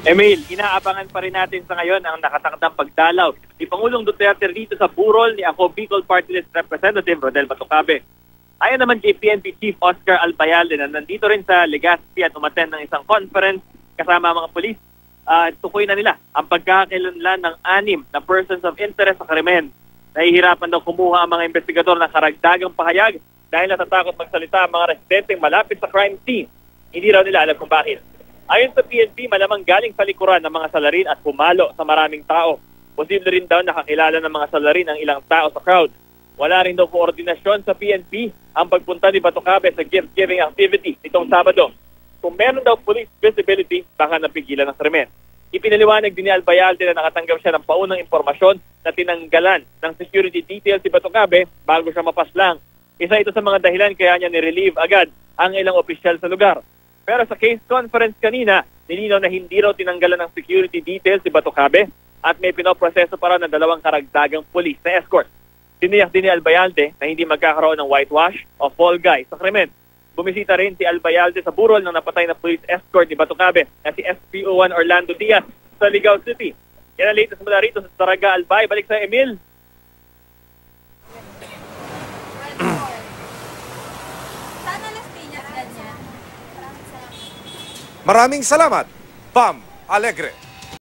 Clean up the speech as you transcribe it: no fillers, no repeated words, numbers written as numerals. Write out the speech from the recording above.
Emil, inaabangan pa rin natin sa ngayon ang nakatakdang pagdalaw ni Pangulong Duterte dito sa burol ni ako Bicol Party List Representative Rodel Batucabe. Ayon naman kay PNP Chief Oscar Albayalde na nandito rin sa Legazpi at umattend ng isang conference kasama ang mga polis, tukoy na nila ang pagkakakilanlan ng 6 na persons of interest sa krimen. Nahihirapan daw kumuha ang mga investigador ng karagdagang pahayag dahil natatakot magsalita ang mga residenteng malapit sa crime scene. Hindi raw nila alam kung bakit. Ayon sa PNP, malamang galing sa likuran ng mga salarin at pumalo sa maraming tao. Posible rin daw nakakilala ng mga salarin ang ilang tao sa crowd. Wala rin daw koordinasyon sa PNP ang pagpunta ni Batucabe sa gift-giving activity nitong Sabado. Kung meron daw police visibility, baka napigilan ng krimen. Ipinaliwanag din ni Albayalde na nakatanggap siya ng paunang impormasyon na tinanggalan ng security details si Batucabe bago siya mapaslang. Isa ito sa mga dahilan kaya niya ni-relieve agad ang ilang opisyal sa lugar. Pero sa case conference kanina, nilinaw na hindi raw tinanggalan ng security details si Batucabe at may pinoproseso pa raw ng 2 karagdagang police na escort. Tiniyak din ni Albayalde na hindi magkakaroon ng whitewash o fall guy sa krimen. Bumisita rin si Albayalde sa burol ng napatay na police escort ni Batucabe na si SPO1 Orlando Diaz sa Ligao City. Yan ang latest mula rito sa Taraga Albay. Balik sa Emil. Maraming salamat, Pam Alegre.